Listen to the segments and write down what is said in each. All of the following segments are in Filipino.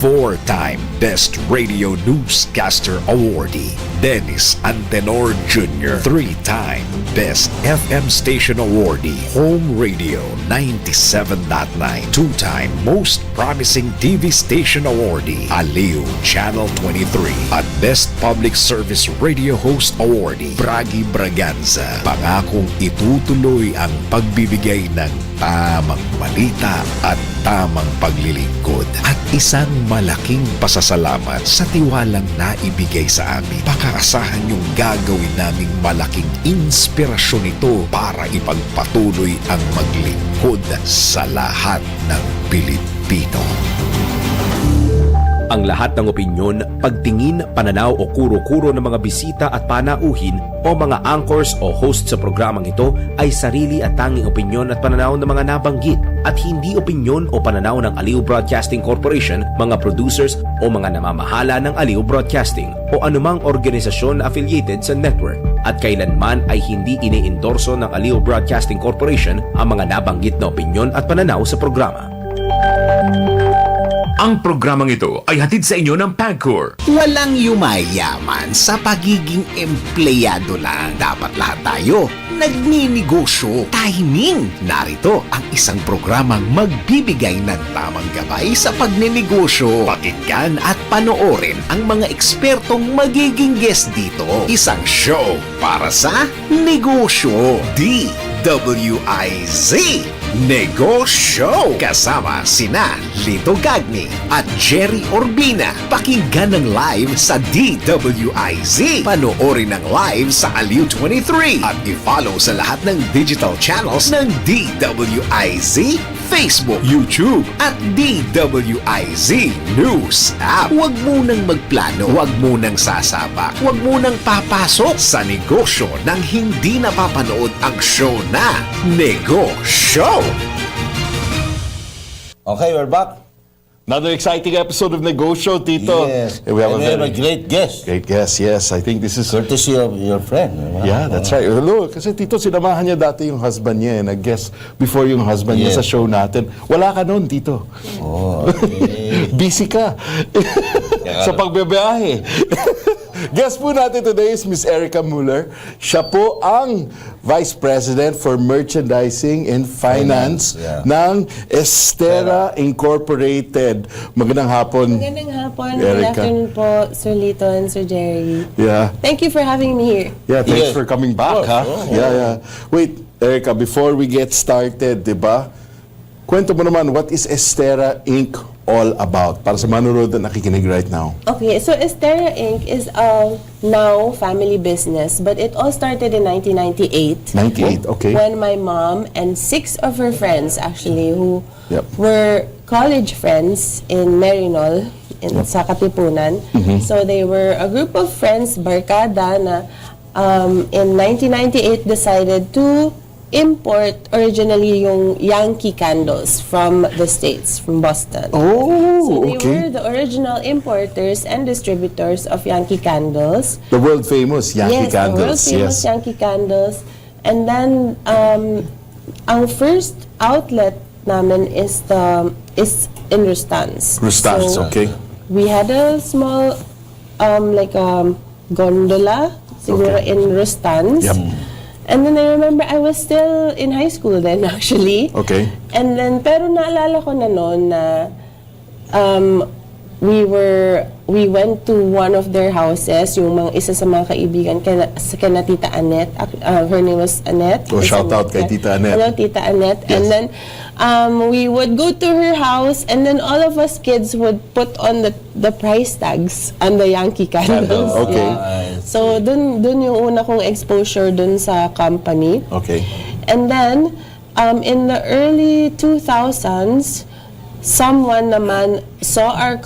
Four-time Best Radio Newscaster Awardee, Dennis Antenor Jr. Three-time Best FM Station Awardee, Home Radio 97.9. Two-time Most Promising TV Station Awardee, Aliw Channel 23. At Best Public Service Radio Host Awardee, Bragi Braganza. Pangakong itutuloy ang pagbibigay ng tamang balita at tamang paglilingkod at isang malaking pasasalamat sa tiwalang naibigay sa amin. Pakaasahan niyong gagawin naming malaking inspirasyon ito para ipagpatuloy ang maglingkod sa lahat ng Pilipino. Ang lahat ng opinyon, pagtingin, pananaw o kuro-kuro ng mga bisita at panauhin o mga anchors o host sa programang ito ay sarili at tanging opinyon at pananaw ng mga nabanggit at hindi opinyon o pananaw ng Aliw Broadcasting Corporation, mga producers o mga namamahala ng Aliw Broadcasting o anumang organisasyon na affiliated sa network at kailanman ay hindi ine-endorso ng Aliw Broadcasting Corporation ang mga nabanggit na opinyon at pananaw sa programa. Ang programang ito ay hatid sa inyo ng PAGCOR. Walang yumayaman sa pagiging empleyado lang. Dapat lahat tayo nagninegosyo. Timing! Narito ang isang programang magbibigay ng tamang gabay sa pagnenegosyo. Pakinggan at panoorin ang mga ekspertong magiging guest dito. Isang show para sa negosyo. DWIZ Negoshow kasama sina Lito Gagni at Gerry Urbina. Pakinggan ng live sa DWIZ. Panoorin ng live sa Aliw 23 at i-follow sa lahat ng digital channels ng DWIZ, Facebook, YouTube at DWIZ News App. Huwag munang magplano, huwag munang sasabak, huwag munang papasok sa negosyo nang hindi napapanood ang show na Negoshow. Okay, we're back. Another exciting episode of Negoshow, Tito. Yes. We have a great guest. great guest, yes. I think this is... Courtesy of your friend. Yeah, that's right. Hello, kasi Tito, sinamahan niya dati yung husband niya. Nag-guest before yung husband niya sa show natin. Wala ka noon, Tito. Oh, okay. Busy ka. Sa pagbebeyahe. Guest po natin today is Miss Erica Muller. Siya po ang Vice President for Merchandising and Finance ng Estera Incorporated. Magandang hapon. Magandang hapon. Erica. Good afternoon po, Sir Lito and Sir Gerry. Yeah. Thank you for having me here. Yeah, thanks Yes. for coming back, ha? Yeah. Wait, Erica, before we get started, di ba? Kwento mo naman, what is Estera Inc. all about? Para sa manonood na nakikinig right now. Okay, so Estera Inc. is a now family business, but it all started in 1998. 98, okay. When my mom and 6 of her friends actually who Yep. were college friends in Merinol, sa Katipunan. So they were a group of friends, barkada, na in 1998 decided to import originally yung Yankee candles from the States, from Boston. Oh, So they okay. were the original importers and distributors of Yankee candles. The world famous Yankee Yes, the world candles. famous Yes. Yankee candles. And then ang first outlet namin is in Rustans. Rustans, So, okay. we had a small gondola siguro Okay. in Rustans. Yep. And then I remember I was still in high school then actually. Okay. And then pero naalala ko na noon na we went to one of their houses, yung mga isa sa mga kaibigan kana Tita Annette. Her name was Annette. Oh, shout out kay Tita Annette. Hello, Tita Annette. Yes. And then we would go to her house, and then all of us kids would put on the price tags on the Yankee candles. Okay. Yeah. So dun yung una kong exposure dun sa company. Okay. And then in the early 2000s, someone naman saw our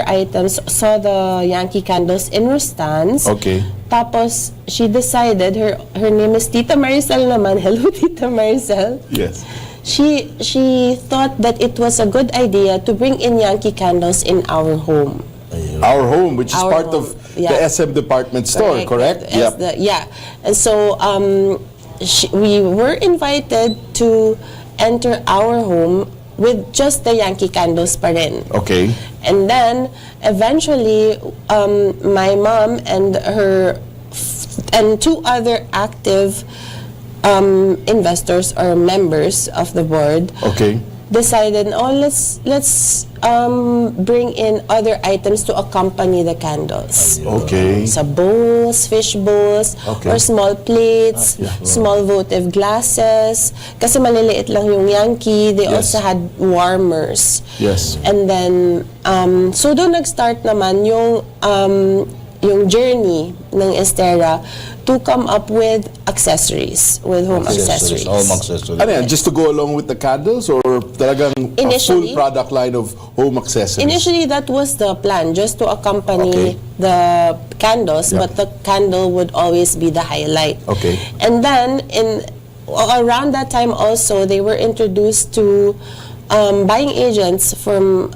items, saw the Yankee candles in Rustans. Okay. Tapos she decided, her name is Tita Maricel naman. Hello, Tita Maricel. Yes. She thought that it was a good idea to bring in Yankee candles in our home. Our home, which is Our part home, of yeah. the SM department store, correct? Yep. Yeah. And so we were invited to enter our home with just the Yankee candles pa rin. Okay. And then eventually, my mom and two other active investors or members of the board Okay. decided, let's bring in other items to accompany the candles. Okay. Sa bowls, fish bowls, Okay. or small plates, small votive glasses. Kasi maliliit lang yung Yankee. They Yes. also had warmers. Yes. And then, so doon nag-start naman yung journey ng Estera to come up with accessories, with home accessories. Home accessories. Ano yan, just to go along with the candles or talagang a full Initially- product line of home accessories? Initially, that was the plan, just to accompany Okay. the candles, Yeah. but the candle would always be the highlight. Okay. And then, around that time also, they were introduced to buying agents from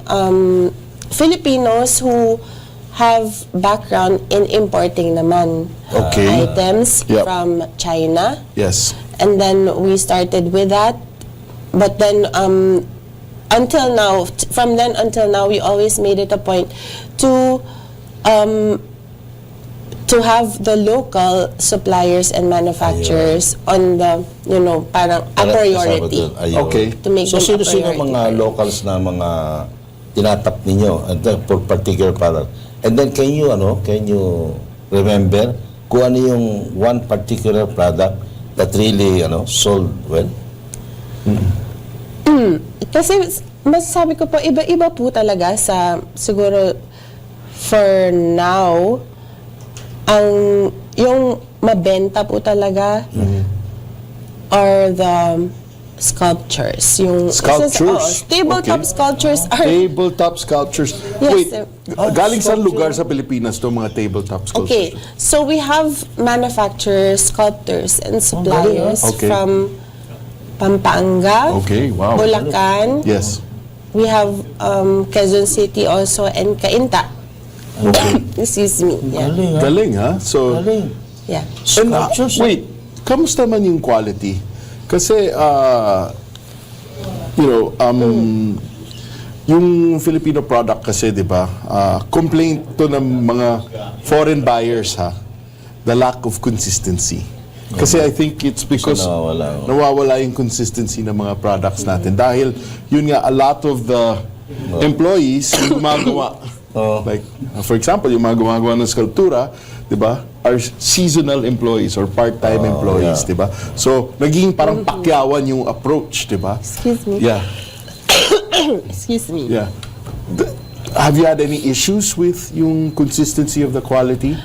Filipinos who have background in importing naman Okay. items Yep. from China. Yes. And then we started with that. But then until now, from then until now, we always made it a point to have the local suppliers and manufacturers on the, parang a priority. Okay. To make So, them a sino-sino priority. mga locals na mga tinatap ninyo and then for particular product? And then can you remember kung ano yung one particular product that really sold well? Kasi masasabi ko po, iba-iba po talaga siguro for now, yung mabenta po talaga are the sculptures. Sculptures? Tabletop Okay. sculptures are... Tabletop sculptures. Yes, Wait, sir. galing saan lugar sa Pilipinas to mga tabletop sculptures? Okay, so we have manufacturers, sculptors, and suppliers Okay. from Pampanga, Okay, wow. Bulacan. Yes. We have Quezon City also, and Cainta. Okay. Excuse me. Yeah. Galing, ha? Galing, ha? So, Galing. Yeah. and, Sculptures, wait, kamusta man yung quality? Kasi, yung Filipino product kasi, di ba, complaint to ng mga foreign buyers, ha? The lack of consistency. Kasi I think it's because nawawala yung consistency ng mga products natin. Dahil, yun nga, a lot of the employees yung gumagawa. Like, for example, yung mga gumagawa ng skulptura, di ba, are seasonal employees or part-time employees, di ba? So, naging parang pakyawan yung approach, di ba? Excuse me. Yeah, Excuse me. yeah. Have you had any issues with yung consistency of the quality?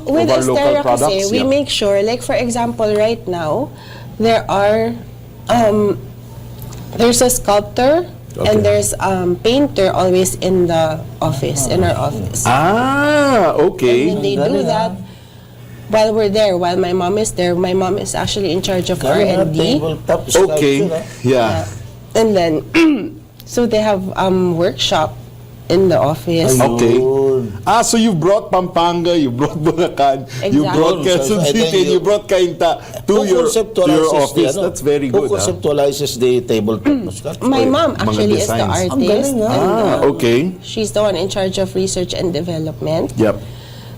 With Of our local Estera kasi, products, we yeah. make sure, like for example, right now, there's a sculptor and there's painter always in the office, in our office. Ah, okay. And they do that while we're there, while my mom is there. My mom is actually in charge of R&D. Tabletop Okay, sculpture, yeah. And then, so they have workshop in the office. Okay. So you brought Pampanga, you brought Bulacan, you Exactly. brought Quezon So, I think City, and you brought Cainta to your office. That's very Who good. conceptualizes the tabletop sculpture? My mom Mga actually is the designs. artist. Ang galing, and, Okay. She's the one in charge of research and development. Yep.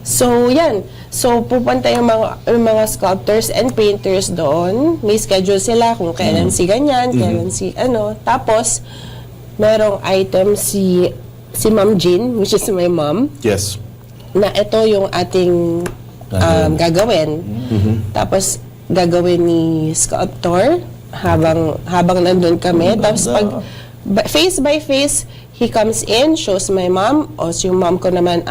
So, yan. So, pupunta yung mga sculptors and painters doon. May schedule sila kung kailan si ganyan, kailan si ano. Tapos, merong item si Ma'am Jean, which is my mom, Yes. na ito yung ating gagawin. Tapos, gagawin ni sculptor habang nandun kami. Tapos, face by face, he comes in, shows my mom, o yung mom ko naman,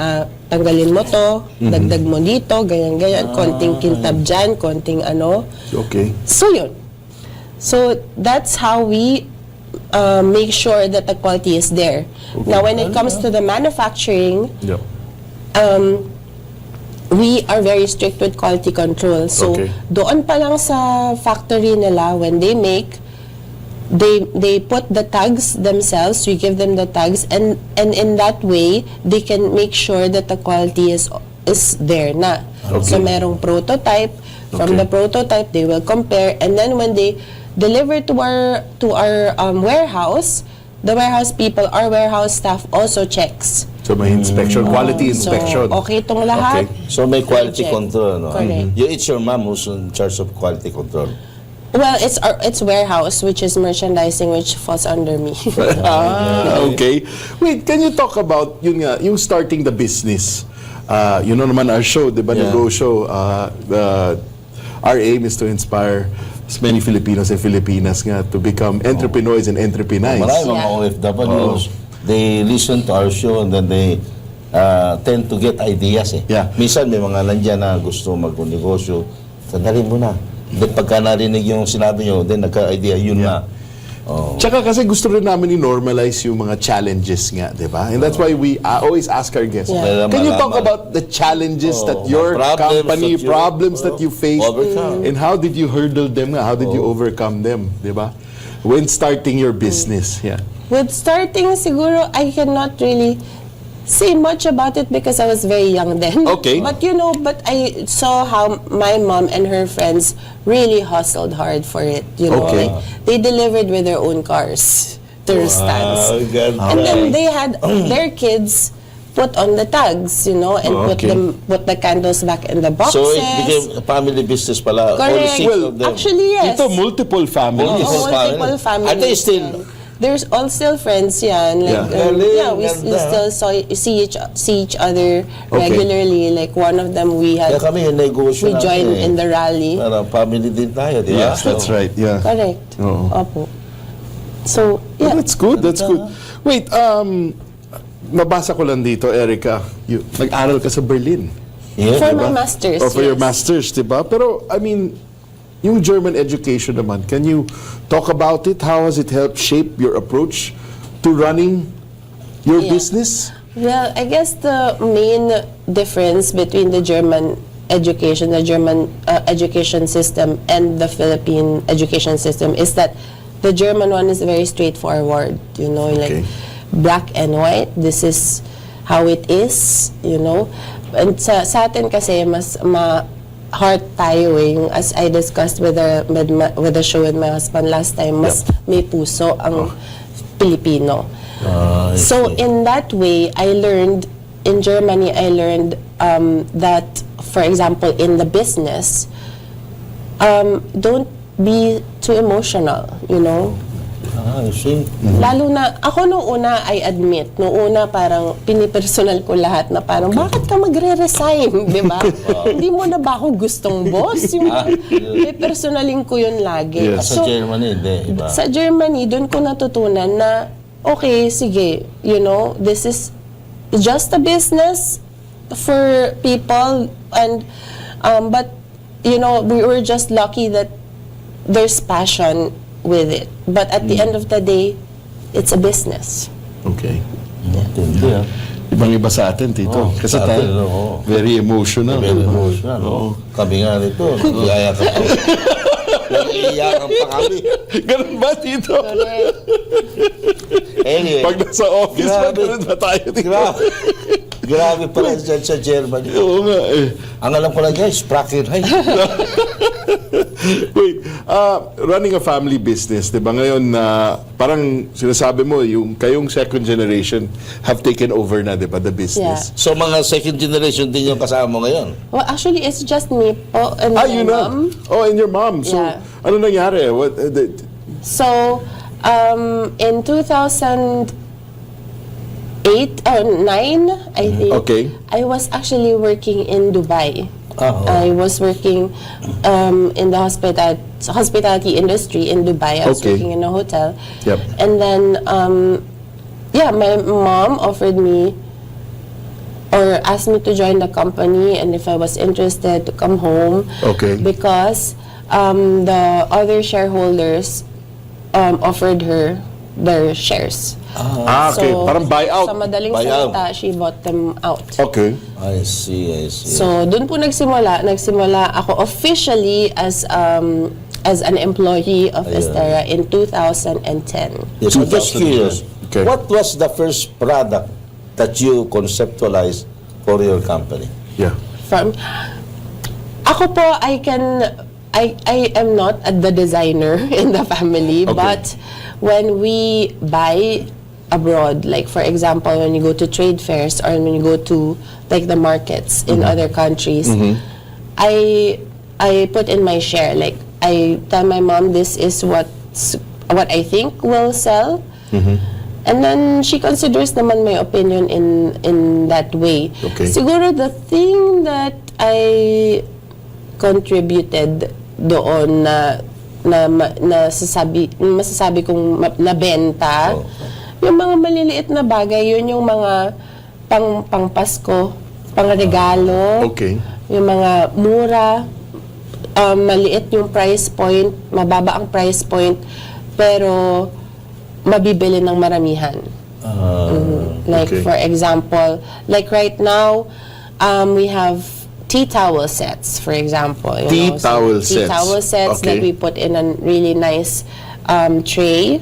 tanggalin mo to, dagdag mo dito, ganyan-ganyan, konting kintab dyan, konting ano. Okay. So, yun. So, that's how we make sure that the quality is there. Now, when it comes to the manufacturing, Yep. we are very strict with quality control. So, Okay. doon pa lang sa factory nila, when they make, they put the tags themselves, we give them the tags, and in that way, they can make sure that the quality is there na. Okay. So, merong prototype. From Okay. the prototype, they will compare, and then when they deliver to our warehouse, the warehouse people, our warehouse staff also checks. So may inspection, quality inspection. So, okay itong lahat. So may quality Check. control, no? Correct. It's your mom who's in charge of quality control. Well, it's warehouse, which is merchandising, which falls under me. Okay. Wait, can you talk about yun nga, yung starting the business? You know naman our show, di ba, Yeah. Negoshow, our aim is to inspire as many Filipinos and Filipinas nga to become entrepreneurs and entrepreneurs. Marami mga OFWs, they listen to our show and then they tend to get ideas eh. Yeah. Minsan may mga nandyan na gusto mag-negosyo, sandali mo na. Then pagka narinig yung sinabi nyo, then nagka-idea, yun na. Oh. Tsaka kasi gusto rin namin i-normalize yung mga challenges nga, di ba? And that's why we always ask our guests, Yeah. can you talk Malaman. about the challenges that your problems company, that you- problems that you faced, overcome. and how did you hurdle them nga? How did you overcome them, di ba? When starting your business, yeah. With starting, siguro, I cannot really say much about it because I was very young then. Okay. But I saw how my mom and her friends really hustled hard for it. Okay. Like, they delivered with their own cars to their stands. God. And then they had their kids put on the tags, and okay. put the candles back in the boxes. So it became a family business pala. All Correct. six Well, of them. Actually, yes. Ito, multiple families. Multiple Multiple families. Are they still... There's all still friends, yan. Like, Yeah. we Ganda. still see each other regularly. Like one of them, Kaya kami yung negosyo we joined in the rally. Parang family din tayo, di ba? Yes, that's right, yeah. Correct. Oo. Opo. So, Oh, yeah. that's good, that's good. Wait, nabasa ko lang dito, Erica, nag-aral ka sa Berlin. Yeah, For diba? my masters, Or for your yes. masters, di ba? Pero, I mean, yung German education naman, can you talk about it? How has it helped shape your approach to running your Yeah. business? Well, I guess the main difference between the German education system and the Philippine education system is that the German one is very straightforward, Okay. like black and white. This is how it is, And sa atin kasi mas heart tayo yung as I discussed with the show with my husband last time, mas may puso ang Pilipino. So in that way, in Germany, I learned that, for example, in the business, don't be too emotional, I see. Lalo na, ako nung una, I admit, nung una parang pinipersonal ko lahat na parang, bakit ka magre-resign, di ba? Hindi mo na ba ako gustong boss? Personalin ko yun lagi. Yes. Sa Germany, hindi, iba. Sa Germany, doon ko natutunan na, okay, sige, this is just a business for people, and but we were just lucky that there's passion with it. But at the end of the day, it's a business. Okay. Hindi, ah. Ibang-iba sa atin, Tito. Kasi sa atin, tayo, oo. very emotional. Very emotional. Oo. Kami nga nito, nag-iyayakan pa. Nag-iyayakan pa kami. Ganun ba, Tito? Anyway, Pag nasa office, Grabe. ganun ba tayo, Tito? grabe pala dyan sa Germany. Oo nga eh. Ang alam ko lang guys, Sprackenheim. Wait, running a family business, di ba ngayon na parang sinasabi mo, yung kayong second generation have taken over na, di ba, the business? So mga second generation din yung kasama mo ngayon. Well, actually, it's just me po and my Yun na. mom. Oh, and your mom. So, Yeah. ano nangyari? So, in 2008 or 9, I think, Okay. I was actually working in Dubai. Oh. I was working in the hospitality industry in Dubai. I was Okay. working in a hotel. Yep. And then, my mom offered me or asked me to join the company, and if I was interested to come home. Okay. Because the other shareholders offered her their shares. Okay. Parang buyout. Sa madaling Buyout. salita, she bought them out. Okay. I see. So, doon po nagsimula ako officially as an employee of Estera in 2010. Yes, I'm just curious. Okay. What was the first product that you conceptualized for your company? Yeah. Ako po, I am not the designer in the family, Okay. but when we buy abroad, like for example, when you go to trade fairs or when you go to like the markets in other countries, I put in my share. Like I tell my mom this is what I think will sell. And then she considers naman my opinion in that way. Okay. Siguro the thing that I contributed doon na masasabi kong nabenta, yung mga maliliit na bagay, yun yung mga pang Pasko, pang regalo, yung mga mura, maliit yung price point, mababa ang price point, pero mabibili ng maramihan. Like for example, like right now, we have tea towel sets, for example. Tea towel sets that we put in a really nice tray.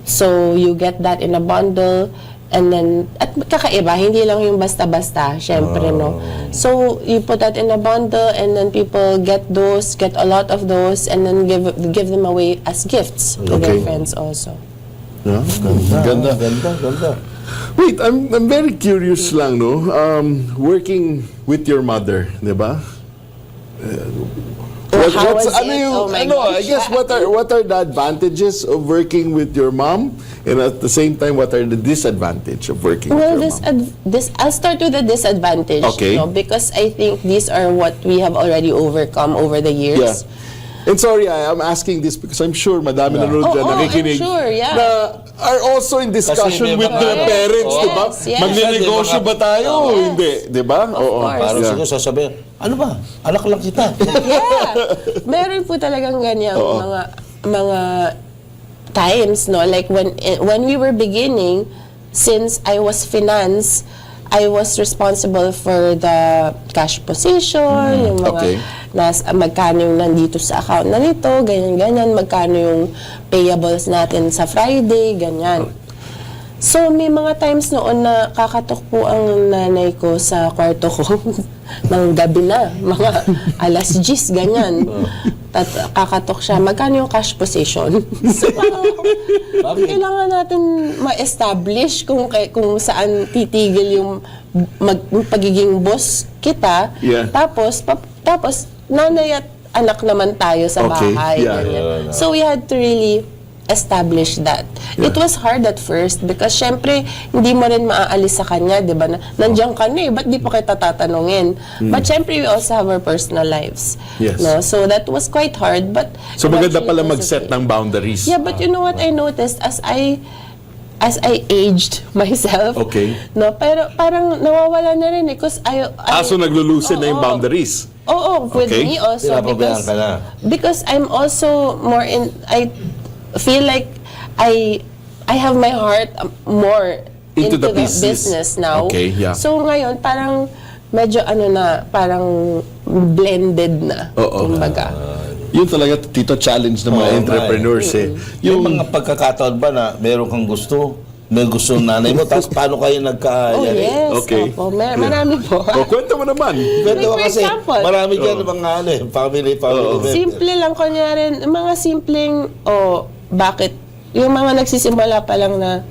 So you get that in a bundle. And then, at kakaiba, hindi lang yung basta-basta, syempre, no? So, you put that in a bundle and then people get a lot of those and then give them away as gifts to their friends also. Yeah, ganda. Wait, I'm very curious lang, no? Working with your mother, di ba? How was it? Oh my I gosh. guess what are the advantages of working with your mom, and at the same time, what are the disadvantages of working with your mom? I'll start with the disadvantage, Okay. because I think these are what we have already overcome over the years. Yeah. And sorry, I'm asking this because I'm sure madami nanonood dyan, nakikinig, I'm sure, yeah. na are also in discussion Kasi with their Yes, parents, di ba? yes. Magne-negosyo ba tayo? Yes. Hindi, di ba? Oo. course. Parang Yeah. siguro sasabihin, ano ba? Anak lang kita. Yeah. Meron po talagang ganyang mga times, no? Like when we were beginning, since I was finance, I was responsible for the cash position, yung mga magkano yung nandito sa account na nito, ganyan-ganyan, magkano yung payables natin sa Friday, ganyan. So, may mga times noon na kakatok po ang nanay ko sa kwarto ko ng gabi na, mga alas 10, ganyan. Kakatok siya, magkano yung cash position? So, kailangan natin ma-establish kung saan titigil yung pagiging boss kita. Yeah. Tapos nanay at anak naman tayo sa bahay. Yeah. Ganyan. So, we had to really establish that. It was hard at first because syempre hindi mo rin maaalis sa kanya, 'di ba? Nandiyan ka na ba't di pa kita tatanungin? But syempre we also have our personal lives. Yes. No? So that was quite hard, but So maganda eventually pala it was mag-set okay. ng boundaries. Yeah, but you know what I noticed as I aged myself. Okay. No, pero parang nawawala na rin because So naglulusin na yung Oo. boundaries. Oo, with Okay. me also Pinapabayaan ka na. because I'm also more I feel like I have my heart more Into the business now. Okay, yeah. So ngayon parang medyo parang blended na. Oo. Kumbaga. Yun talaga, Tito, challenge ng mga entrepreneurs eh. Yung mga pagkakataon ba na meron kang gusto, may gusto ng nanay mo, tapos paano kayo Oh nagkayari? yes, Okay. opo. Marami po. Kwento mo naman. Kwento For kasi example, marami dyan mga family member. Simple lang kunyari, mga simpleng, bakit? Yung mga nagsisimula pa lang na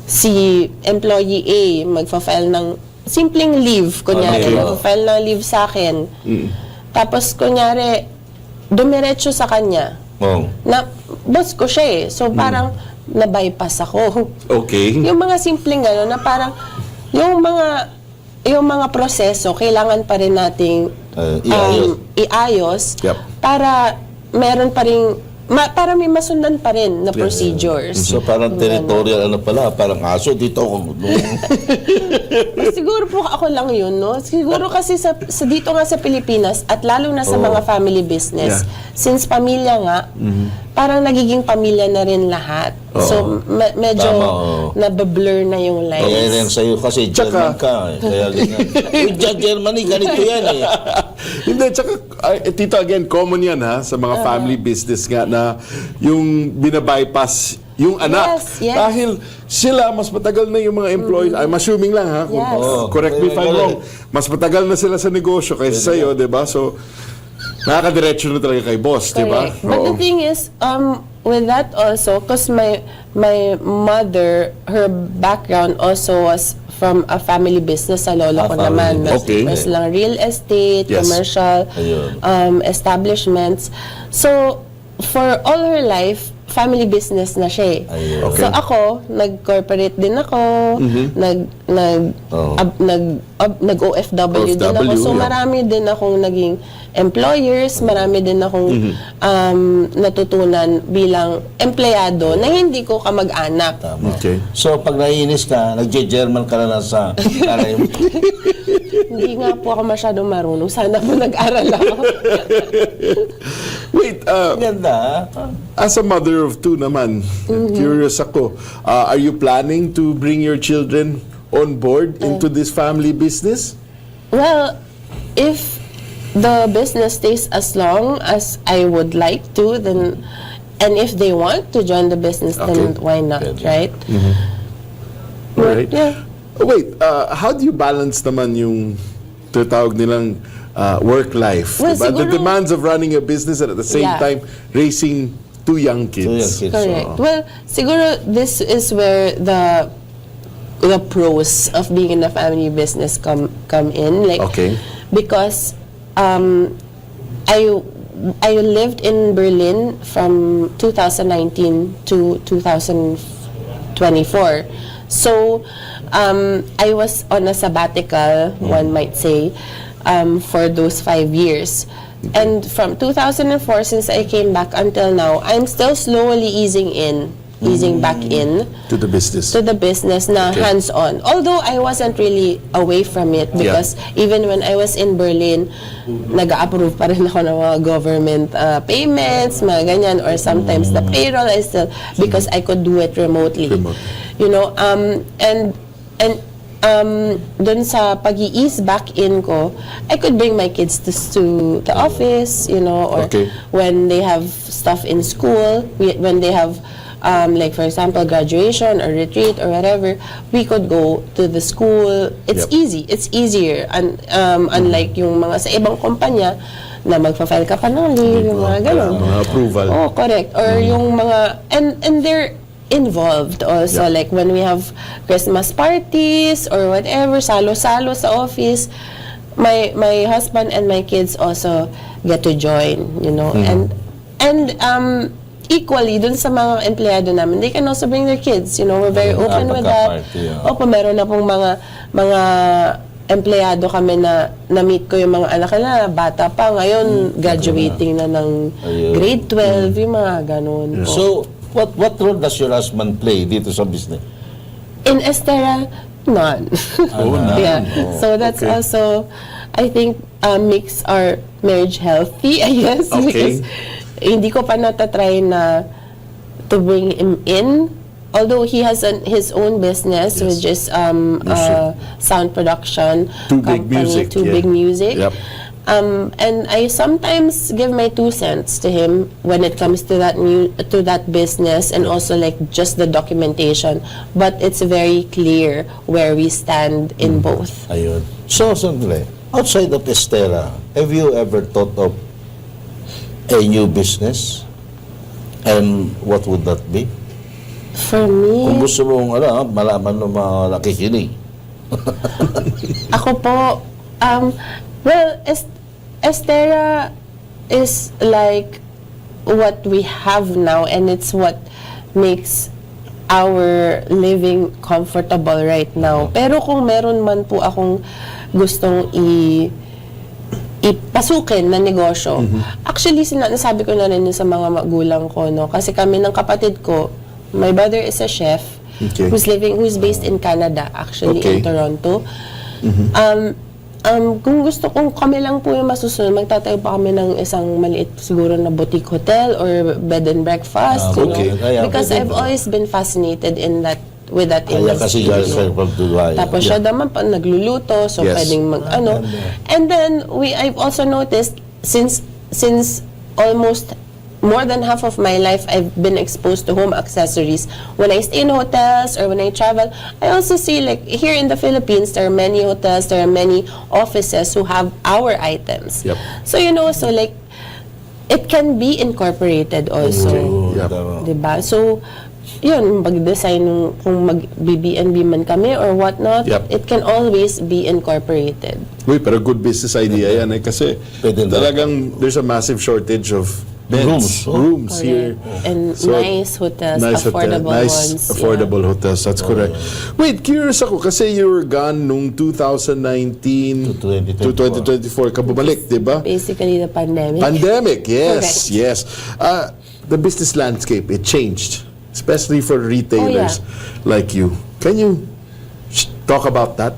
si employee A magfa-file ng simpleng leave, kunyari, Okay. magfa-file ng leave sa akin. Tapos, kunyari, dumiretso sa kanya. Oh. Na, boss ko siya So, parang, na-bypass ako. Okay. Yung mga simpleng gano'n, na parang, yung mga proseso, kailangan pa rin nating iayos Yep. para meron pa rin para may masundan pa rin na procedures. So parang territorial parang aso dito ako. Siguro po ako lang yun, no? Siguro kasi sa dito nga sa Pilipinas at lalo na sa mga family business, since pamilya nga, parang nagiging pamilya na rin lahat. So medyo nabablur na yung lines. Kaya rin sa'yo kasi German ka. Kaya ganyan. Germany, ganito yan eh. Hindi, tsaka, Tito, again, common yan sa mga family business nga na yung binabypass yung anak. Yes. Dahil sila, mas matagal na yung mga employees. I'm assuming lang Yes. Correct me if I'm wrong. Mas matagal na sila sa negosyo kaysa sa'yo, di ba? So, Nakakadiretso na talaga kay boss, di ba? Correct. But the thing is, with that also, because my mother, her background also was from a family business sa lolo ko naman. Okay. Mas lang real estate, Yes. commercial establishments. So, for all her life, family business na siya eh. Ayun. Okay. So ako, nag-corporate din ako, nag-OFW din ako. So yeah. marami din akong naging employers, marami din akong natutunan bilang empleyado na hindi ko kamag-anak. Tama. Okay. So, pag naiinis ka, nagje-German ka na lang sa nanay mo. Hindi nga po ako masyadong marunong. Sana po nag-aral ako. Wait, Ganda, ha? as a mother of two naman, curious ako, are you planning to bring your children on board into this family business? Well, if the business stays as long as I would like to, then, and if they want to join the business, then Okay. why not, right? Right. Yeah. Wait, how do you balance naman yung tatawag nilang work-life? Well, diba? The siguro- demands of running a business and at the same Yeah. time raising two young kids. Correct. Well, siguro this is where the pros of being in a family business come in, like Okay. because I lived in Berlin from 2019 to 2024. So I was on a sabbatical, one might say, for those 5 years. And from 2004, since I came back until now, I'm still slowly easing back in To the business. to the business na Okay. hands-on. Although I wasn't really away from it because even when I was in Berlin, nag-approve pa rin ako ng mga government payments, mga ganyan, or sometimes the payroll I still, because I could do it remotely. You know, and dun sa pag-i-ease back in ko, I could bring my kids to the office, you know, or Okay. when they have stuff in school, when they have like for example graduation or retreat or whatever, we could go to the school. It's easy, it's easier, and unlike yung mga sa ibang kumpanya na magpa-file ka pa ng leave, yung mga ganun. Mga approval. Oh, correct. Or yung mga, and they're involved also, like when we have Christmas parties or whatever, salo-salo sa office, my husband and my kids also get to join, you know, and equally dun sa mga empleyado namin, they can also bring their kids, you know, we're very open with that. Opo, meron na pong mga empleyado kami na na-meet ko yung mga anak nila, bata pa, ngayon graduating na ng grade 12, yung mga ganun. So, what role does your husband play dito sa business? In Estera, none. Yeah. So that's also, I think, makes our marriage healthy, I guess. Okay. Because hindi ko pa natatry na to bring him in. Although he has his own business, which is sound production Too Big company, Music, Too yeah. Big Music. Yep. And I sometimes give my 2 cents to him when it comes to that business, and also like just the documentation. But it's very clear where we stand in both. Ayun. So, sandali, outside of Estera, have you ever thought of a new business? And what would that be? For Kung me, gusto mong malaman ng mga nakikinig. ako po, well, Estera is like what we have now, and it's what makes our living comfortable right now. Pero kung meron man po akong gustong ipasukin na negosyo, actually nasabi ko na rin yun sa mga magulang ko, no? Kasi kami ng kapatid ko, my brother is a chef who's based in Canada, actually, in Toronto. Kung gusto kong kami lang po yung masusunod, magtatayo pa kami ng isang maliit siguro na boutique hotel or bed and breakfast, you know? Because I've always been fascinated with that industry. Tapos siya naman pa nagluluto, so pwedeng And then I've also noticed since almost more than half of my life, I've been exposed to home accessories. When I stay in hotels or when I travel, I also see, like, here in the Philippines, there are many hotels, there are many offices who have our items. Yep. So, so like, it can be incorporated also. Yep. Diba? So, yun, pag-design kung mag-BBNB man kami or whatnot, Yep. it can always be incorporated. Uy, pero good business idea yan kasi Pwede na. talagang there's a massive shortage of beds, rooms here. And So, nice hotels, nice affordable nice ones. affordable hotels, that's correct. Wait, curious ako kasi you were gone nung 2019 To 2024 ka bumalik, di ba? Basically, the pandemic. Pandemic, yes, Correct. yes. The business landscape, it changed, especially for retailers like you. Can you talk about that?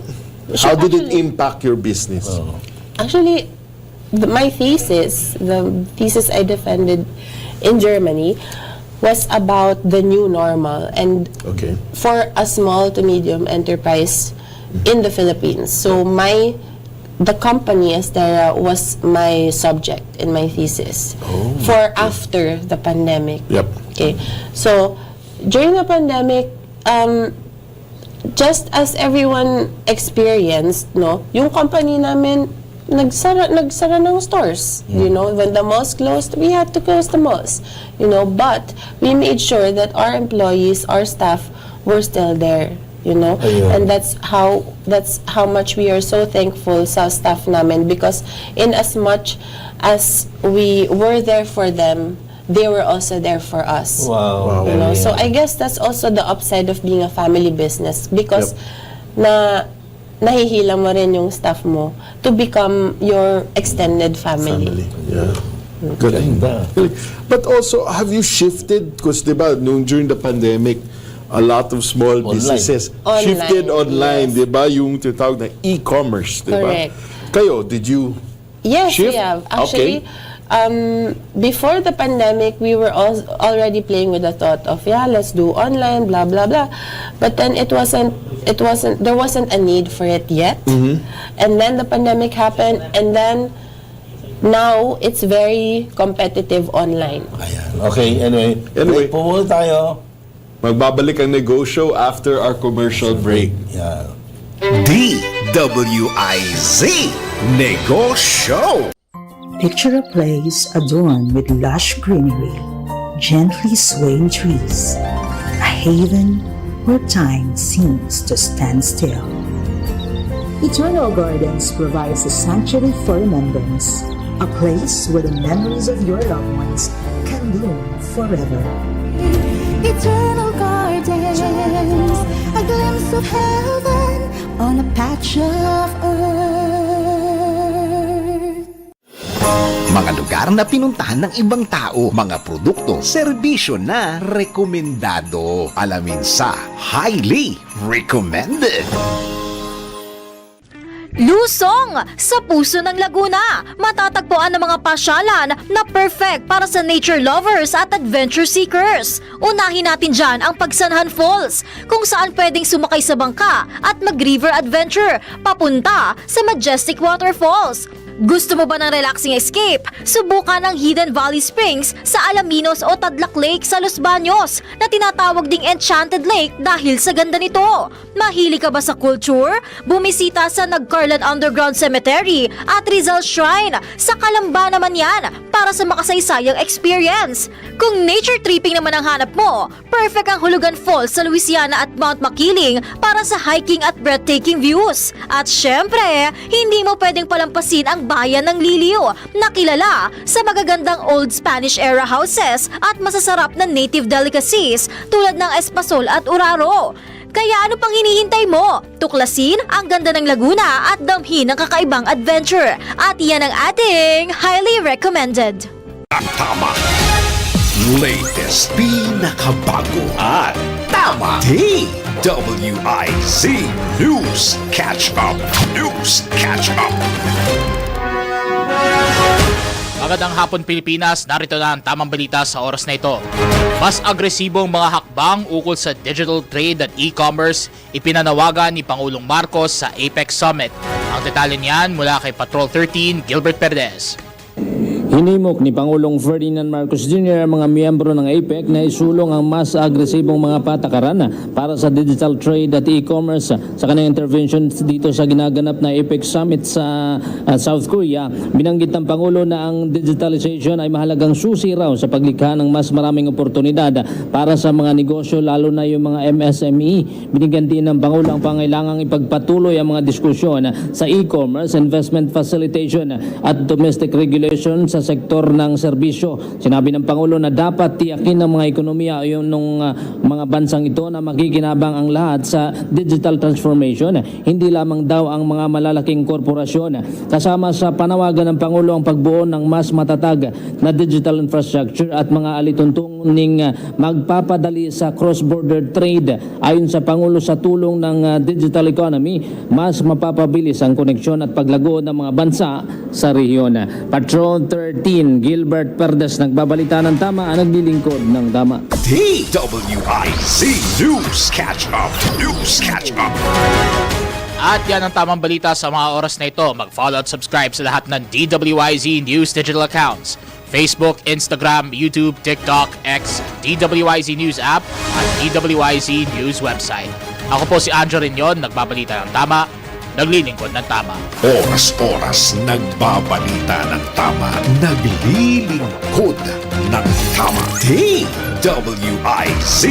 How did it impact your business? Actually, my thesis, the thesis I defended in Germany, was about the new normal and Okay. for a small to medium enterprise in the Philippines. So the company Estera was my subject in my thesis for after the pandemic. Yep. Okay. So during the pandemic, just as everyone experienced, yung company namin nagsara ng stores. When the malls closed, we had to close the malls. But we made sure that our employees, our staff were still there. And that's how much we are so thankful sa staff namin, because in as much as we were there for them, they were also there for us. Wow. So I guess that's also the upside of being a family business, because nahihila mo rin yung staff mo to become your extended family. Yeah. Galing. Galing. But also, have you shifted? Because diba, during the pandemic, a lot of small businesses shifted online, yes. diba? Yung tinatawag na e-commerce, diba? Correct. Kayo, did you Yes, shift? we have. Actually, before the pandemic, we were already playing with the thought of, let's do online, blah, blah, blah. But then there wasn't a need for it yet. And then the pandemic happened, and then now it's very competitive online. Ayan. Okay, anyway. Anyway. Break po muna tayo. Magbabalik ang Negoshow after our commercial break. Yan. DWIZ Negoshow. Picture a place adorned with lush greenery, gently swaying trees, a haven where time seems to stand still. Eternal Gardens provides a sanctuary for remembrance, a place where the memories of your loved ones can bloom forever. Eternal Gardens, a glimpse of heaven on a patch of earth. Mga lugar na pinuntahan ng ibang tao, mga produkto, serbisyo na rekomendado. Alamin sa Highly Recommended. Lusong! Sa puso ng Laguna, matatagpuan ang mga pasyalan na perfect para sa nature lovers at adventure seekers. Unahin natin dyan ang Pagsanhan Falls, kung saan pwedeng sumakay sa bangka at mag-river adventure papunta sa Majestic Waterfalls. Gusto mo ba ng relaxing escape? Subukan ang Hidden Valley Springs sa Alaminos o Tadlac Lake sa Los Baños, na tinatawag ding Enchanted Lake dahil sa ganda nito. Mahilig ka ba sa culture? Bumisita sa Nagcarlan Underground Cemetery at Rizal Shrine. Sa Calamba naman yan para sa makasaysayang experience. Kung nature tripping naman ang hanap mo, perfect ang Hulugan Falls sa Louisiana at Mount Makiling para sa hiking at breathtaking views. At syempre, hindi mo pwedeng palampasin ang bayan ng Liliw, na kilala sa magagandang old Spanish era houses at masasarap na native delicacies tulad ng espasol at uraro. Kaya ano pang hinihintay mo? Tuklasin ang ganda ng Laguna at damhin ng kakaibang adventure. At yan ang ating highly recommended. Tama. Latest, pinakabago at tama. DWIZ News Catch Up. News Catch Up. Magandang hapon Pilipinas, narito na ang tamang balita sa oras na ito. Mas agresibong mga hakbang ukol sa digital trade at e-commerce ipinanawagan ni Pangulong Marcos sa APEC Summit. Ang detalye niyan mula kay Patrol 13, Gilbert Perez. Hinimok ni Pangulong Ferdinand Marcos Jr. ang mga miyembro ng APEC na isulong ang mas agresibong mga patakaran para sa digital trade at e-commerce. Sa kanyang intervention dito sa ginaganap na APEC Summit sa South Korea, binanggit ng Pangulo na ang digitalization ay mahalagang susi raw sa paglikha ng mas maraming oportunidad para sa mga negosyo, lalo na yung mga MSME. Binigyan din ng Pangulo ang pangailangang ipagpatuloy ang mga diskusyon sa e-commerce, investment facilitation at domestic regulation sa sektor ng serbisyo. Sinabi ng Pangulo na dapat tiyakin ng mga ekonomiya yung mga bansang ito na makikinabang ang lahat sa digital transformation, hindi lamang daw ang mga malalaking korporasyon. Kasama sa panawagan ng Pangulo ang pagbuo ng mas matatag na digital infrastructure at mga alituntuning magpapadali sa cross-border trade. Ayon sa Pangulo, sa tulong ng digital economy, mas mapapabilis ang koneksyon at paglago ng mga bansa sa rehiyon. Patrol 13, Gilbert Perdes, nagbabalita ng tama, naglilingkod ng tama. DWIZ News Catch Up. News Catch Up. At yan ang tamang balita sa mga oras na ito. Mag-follow at subscribe sa lahat ng DWIZ News digital accounts. Facebook, Instagram, YouTube, TikTok, X, DWIZ News app at DWIZ News website. Ako po si Andrew Reñon, nagbabalita ng tama, naglilingkod ng tama. Oras-oras nagbabalita ng tama, naglilingkod ng tama. DWIZ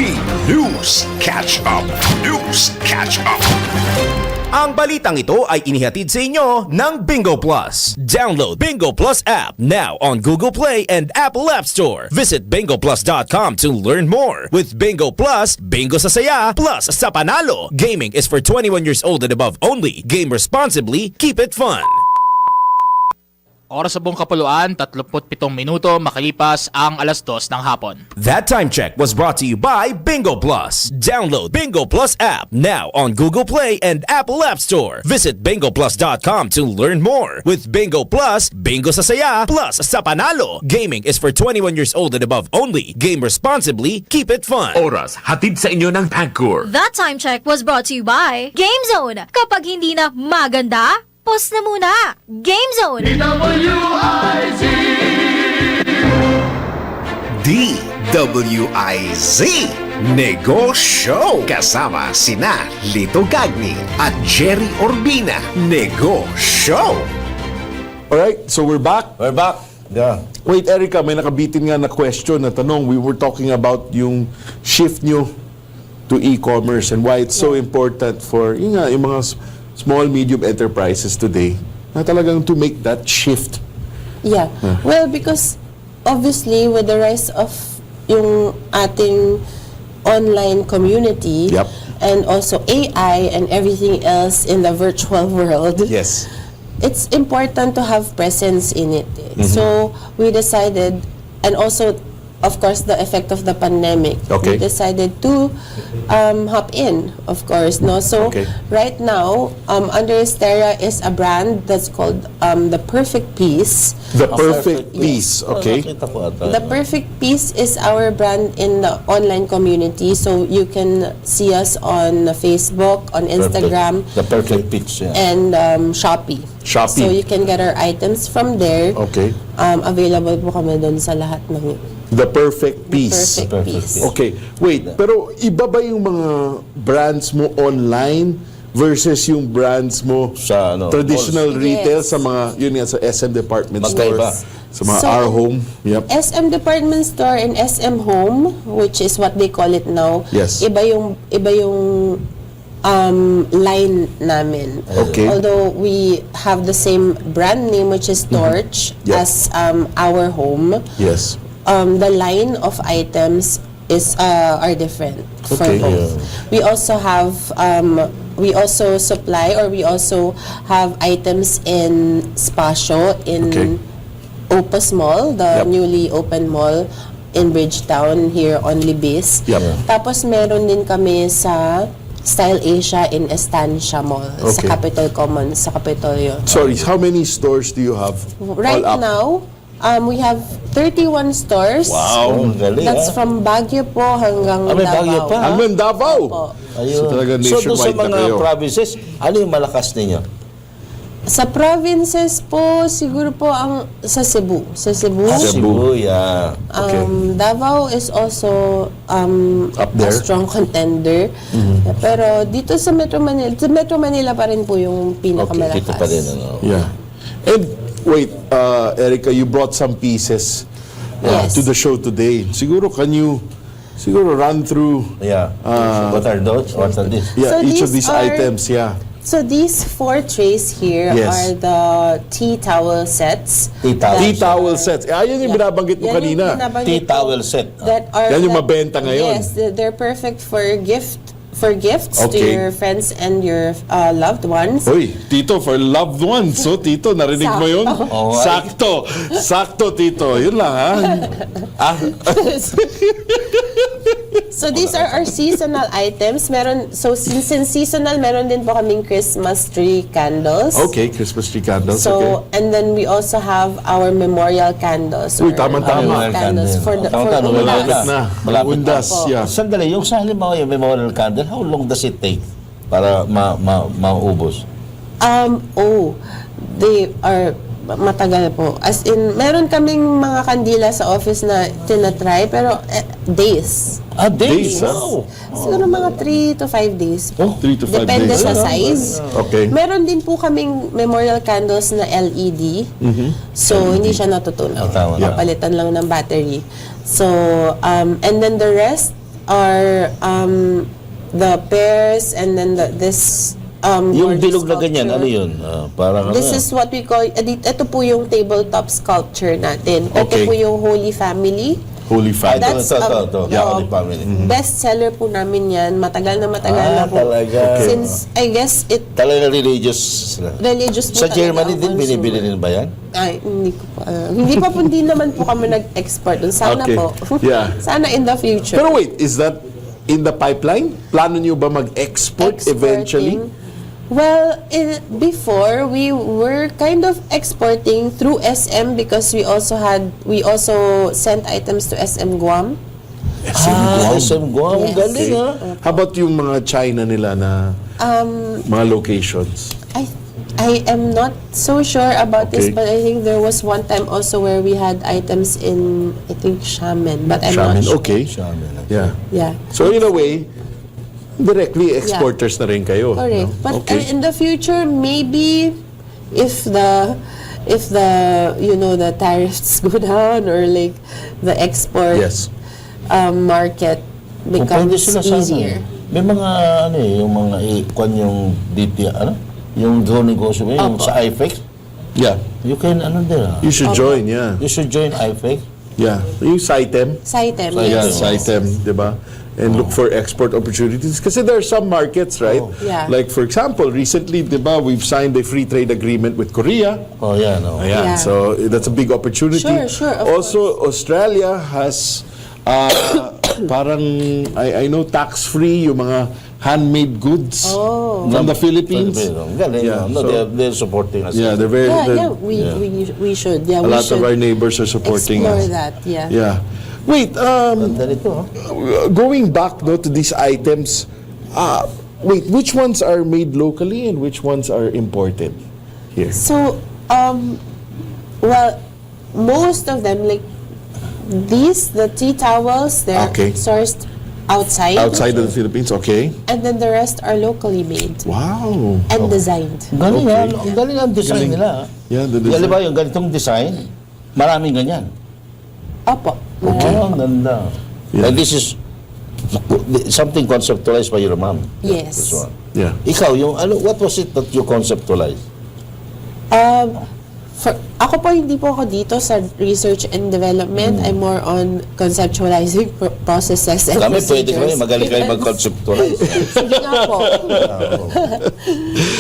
News Catch Up. News Catch Up. Ang balitang ito ay inihatid sa inyo ng Bingo Plus. Download Bingo Plus app now on Google Play and Apple App Store. Visit bingoplus.com to learn more. With Bingo Plus, bingo sa saya, plus sa panalo. Gaming is for 21 years old and above only. Game responsibly, keep it fun. Oras sa buong kapuluan, 37 minuto makalipas ang alas 2 ng hapon. That time check was brought to you by Bingo Plus. Download Bingo Plus app now on Google Play and Apple App Store. Visit bingoplus.com to learn more. With Bingo Plus, bingo sa saya, plus sa panalo. Gaming is for 21 years old and above only. Game responsibly, keep it fun. Oras, hatid sa inyo ng Pagcor. That time check was brought to you by Game Zone. Kapag hindi na maganda, pause na muna. Game Zone. DWIZ Negoshow. Kasama sina Lito Gagni at Gerry Urbina. Negoshow. Alright, so we're back. We're back. Yeah. Wait, Erica, may nakabitin nga na question, na tanong. We were talking about yung shift nyo to e-commerce and why it's so important for yung mga small, medium enterprises today na talagang to make that shift. Yeah. Well, because obviously with the rise of yung ating online community, Yep. and also AI and everything else in the virtual world, Yes. it's important to have presence in it. So we decided, and also of course the effect of the pandemic, Okay. we decided to hop in, of course, no. So Okay. right now, under Estera is a brand that's called The Perfect Piece. The perfect piece, okay? Nakita ko ata. The Perfect Piece is our brand in the online community, so you can see us on Facebook, on Instagram, The perfect pitch. Yeah. and Shopee. Shopee. So you can get our items from there. Okay. Available po kami doon sa lahat ng The perfect piece. Perfect Perfect Piece. Piece. Okay, wait, pero iba ba yung mga brands mo online versus yung brands mo Sa, ano, traditional malls? retail Yes. sa mga, yun nga, sa SM department Magkaiba. stores, sa mga So, Our Home. Yep. SM Department Store and SM Home, which is what they call it now. Yes. Iba yung line namin. Okay. Although we have the same brand name, which is Torch, Yeah. as Our Home. Yes. The line of items is are different for Okay. both. We also have we also supply, or we also have items in Spasio, in Okay. Opus Mall, the Yep. newly opened mall in Bridgetown here on Libis. Yep. Tapos meron din kami sa Style Asia in Estancia Mall, sa Okay. Capitol Commons, sa Capitolio. Sorry, how many stores do you have? Right all up? now, we have 31 stores. Wow, ang galing, That's ah. from Baguio po hanggang Ah, may Davao. Baguio pa, ah. Hanggang Davao. Opo. Ayun. So talaga So doon sa nationwide na mga kayo. provinces, ano yung malakas ninyo? Sa provinces po, siguro po ang sa Cebu. Sa Cebu. Cebu, yeah. Davao is also Up there? a strong contender. Pero dito sa Metro Manila pa rin po yung pinakamalakas. Dito pa rin, ano. Yeah. And wait, Erica, you brought some pieces Yes. to the show today. Siguro, can you run through Yeah. What are those? What are these? yeah, So each of these these are- items? Yeah. So these 4 trays here Yes. are the tea towel sets. Tea towel. Tea towel sets. Ayun yung binabanggit mo Yan yung kanina. binabanggit Tea ko towel set. That are Yan yung mabenta ngayon. Yes, they're perfect for gifts to Okay. your friends and your loved ones. Uy, Tito, for loved ones. So, Tito, narinig mo yun? Oh, Sakto. Sakto, Tito. Yun lang, ha? So these are our seasonal items. Since seasonal, meron din po kaming Christmas tree candles. Okay, Christmas tree candles. So, okay. and then we also have our memorial candles. Uy, or tama-tama. Candles for Malapit undas. na. Malapit Undas, na po. yeah. Sandali, yung sa halimbawa yung memorial candle, how long does it take para maubos? They are matagal po. As in, meron kaming mga kandila sa office na tinatry, pero days. Days? Days, Wow. Siguro mga 3 to 5 days. 3 to 5 Depende days. sa size. Okay. Meron din po kaming memorial candles na LED. So, hindi siya natutunaw. Tama. Yeah. Papalitan lang ng battery. So, and then the rest are the pears and then this Yung gorgeous bilog na ganyan, sculpture. ano yun? Parang This is what we call, ito po yung tabletop sculpture natin. Ito Okay. po yung Holy Family. Holy Family. That's, ito. Yeah, Holy Family. Best seller po namin yan. Matagal na po. talaga. Okay. Since, I guess, Talaga religious sila. religious po Sa talaga Germany ang din, consumer. binibili rin ba yan? Ay, hindi ko pa. Hindi naman po kami nag-export dun. Sana Okay. po. Yeah. Sana in the future. Pero wait, is that in the pipeline? Plano nyo ba mag-export eventually? Well, before we were kind of exporting through SM because we also sent items to SM Guam. SM Guam. Yes. Galing, ha? How about yung mga China nila na mga locations? I am not so sure about this, Okay. but I think there was one time also where we had items in, I think, Xiamen, but I'm not Xiamen, sure. okay. Yeah. Yeah. So in a way, directly exporters na rin kayo. Correct. no? But Okay. in the future, maybe if the the tariffs go down or like the export Yes. market Pwede becomes sila sa easier. May mga yung mga yung DT, yung drone negosyo, yung Opo. sa IFEX. Yeah. You can, You should join, yeah. You should join IFEX. Yeah. Yung SITEM. Saitem, Yeah, yes. SITEM, di ba? And look for export opportunities. Kasi there are some markets, right? Yeah. Like, for example, recently, di ba, we've signed a free trade agreement with Korea. Oh, yeah, no. Ayan. Yeah. So, that's a big opportunity. Sure, of Also, Australia has parang, I know, tax-free yung mga handmade goods from the Philippines. Galing, Yeah, no, so- they're supporting us. Yeah, they're very... Yeah, they're- we should. Yeah, a we lot should of our neighbors are supporting explore us. that. Yeah. Yeah. Wait, Ganito, going back to these items, wait, which ones are made locally and which ones are imported here? So, well, most of them, like the tea towels, they're Okay. sourced outside. Outside of the Philippines, okay. And then the rest are locally made Wow. and designed. Galing, Okay. ang galing ang design Galing. nila. Yeah, the Yan, design. ba yung ganitong design, maraming ganyan. Opo. Oh, ang ganda. Yeah. And this is something conceptualized by your mom. Yes. This one. Yeah. Ikaw, what was it that you conceptualized? Ako po, hindi po ako dito sa research and development. I'm more on conceptualizing processes and Kami, procedures. pwede kami, magaling kayo mag-conceptualize. Sige nga po.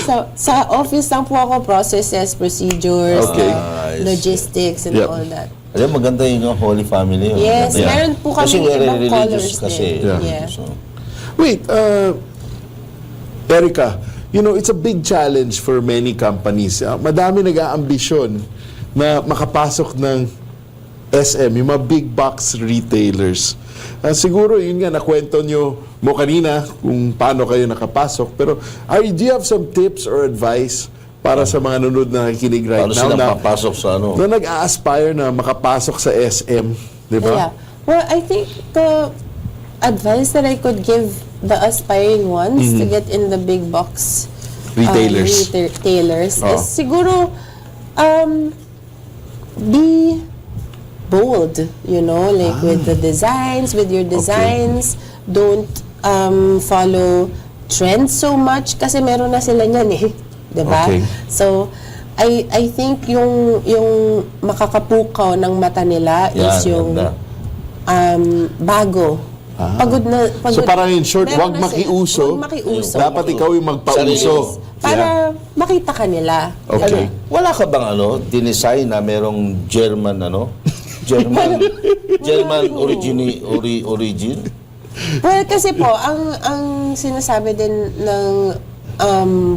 So, sa office lang po ako, processes, procedures, Okay. logistics, and Yep. all that. Alam, maganda yung Holy Family. Yes, Maganda. meron po kami Kasi very ibang religious colors kasi. din. Yeah. Yeah. So, Wait, Erica, it's a big challenge for many companies. Madami nag-aambisyon na makapasok ng SM, yung mga big box retailers. Siguro, yun nga, nakwento mo kanina kung paano kayo nakapasok. Pero, do you have some tips or advice para sa mga nunod na nakikinig right Paano now silang na, papasok sa ano? na nag-a-aspire na makapasok sa SM, di ba? Yeah. Well, I think the advice that I could give the aspiring ones to get in the big box Retailers. retailers is siguro be bold, like with the designs, with your designs. Don't follow trends so much kasi meron na sila niyan eh. Diba? Okay. So, I think yung makakapukaw ng mata nila is yung bago. Pagod. So parang in short, Meron wag na sila. makiuso. Huwag makiuso. Dapat ikaw yung magpauso. Para makita ka nila. Okay. Wala ka bang dinesign na merong German origin? Well, kasi po, ang sinasabi din ng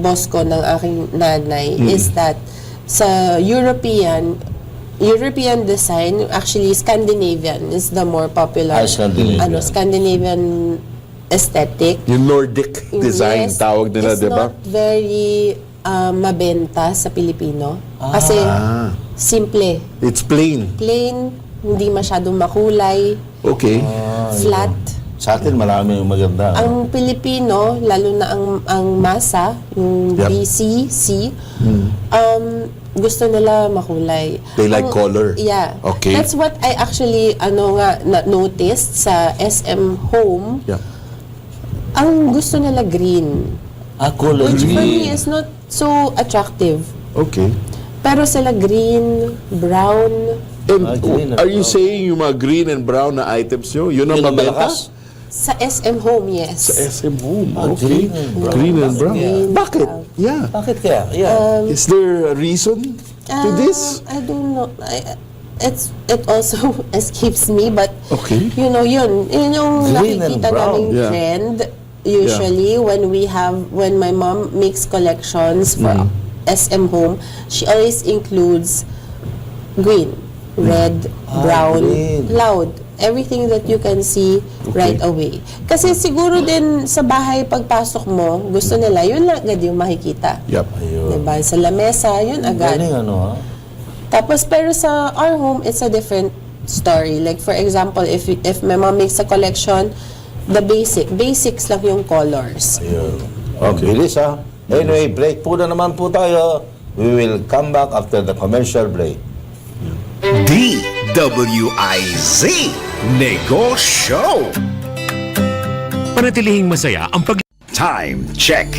boss ko, ng aking nanay, is that sa European design, actually Scandinavian is the more popular. Scandinavian aesthetic. Yung Nordic design, Yes, tawag nila, it's di ba? not very mabenta sa Pilipino. Kasi simple. It's plain. Plain, hindi masyadong makulay, Okay. flat. Sa atin, marami yung maganda. Ang Pilipino, lalo na ang masa, yung BC, C, gusto nila makulay. They like color. Yeah. Okay. That's what I actually noticed sa SM Home. Yeah. Ang gusto nila green. Color Which for me green. is not so attractive. Okay. Pero sila green, brown, And green and are you brown. saying yung mga green and brown na items nyo, yun ang Yun ang mabenta? malakas? sa SM Home, yes. Sa SM Home, okay. Green and brown. Bakit? Yeah. Bakit kaya? Yeah. Is there a reason to this? I don't know. It also escapes me, but Okay. yun yung Green and nakikita brown. naming Yeah. trend usually when my mom makes collections for SM Home, she always includes green, red, brown, green. loud. Everything that you can see right away. Kasi siguro din sa bahay pagpasok mo, gusto nila, yun lang agad yung makikita. Yep. Diba? Sa lamesa, yun agad. Galing Tapos, pero sa our home, it's a different story. Like, for example, if my mom makes a collection, the basics lang yung colors. Okay. Bilis Anyway, break po na naman po tayo. We will come back after the commercial break. DWIZ Negoshow. Panatilihing masaya ang Time check.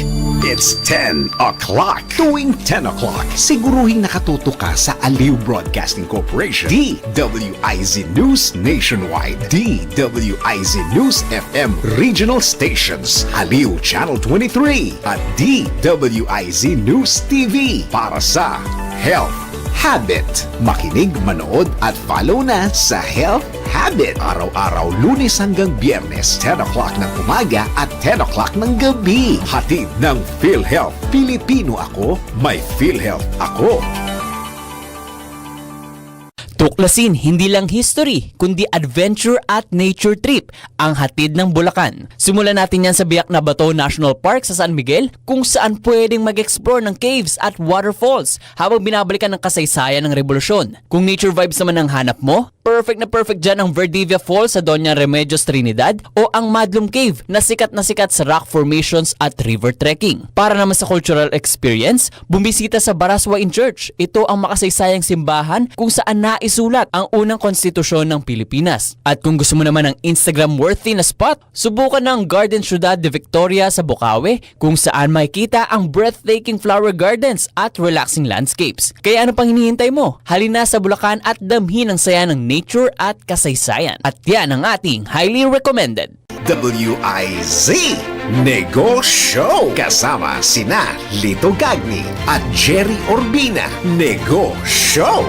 It's 10 o'clock. Tuwing 10 o'clock, siguruhing nakatuto ka sa Aliw Broadcasting Corporation, DWIZ News Nationwide, DWIZ News FM Regional Stations, Aliw Channel 23, at DWIZ News TV para sa Health Habit. Makinig, manood at follow na sa Health Habit. Araw-araw, Lunes hanggang Biyernes, 10 o'clock ng umaga at 10 o'clock ng gabi. Hatid ng PhilHealth. Pilipino ako, may PhilHealth ako. Tuklasin hindi lang history, kundi adventure at nature trip ang hatid ng Bulacan. Simulan natin yan sa Biak na Bato National Park sa San Miguel, kung saan pwedeng mag-explore ng caves at waterfalls habang binabalikan ng kasaysayan ng revolusyon. Kung nature vibes naman ang hanap mo, perfect na perfect dyan ang Verdivia Falls sa Doña Remedios Trinidad o ang Madlum Cave na sikat sa rock formations at river trekking. Para naman sa cultural experience, bumisita sa Baraswain Church. Ito ang makasaysayang simbahan kung saan naisulat ang unang konstitusyon ng Pilipinas. At kung gusto mo naman ng Instagram-worthy na spot, subukan ng Garden Ciudad de Victoria sa Bukawi kung saan makikita ang breathtaking flower gardens at relaxing landscapes. Kaya ano pang hinihintay mo? Halina sa Bulacan at damhin ang saya ng nature at kasaysayan. At yan ang ating highly recommended WIZ Negoshow. Kasama sina Lito Gagni at Gerry Urbina. Negoshow.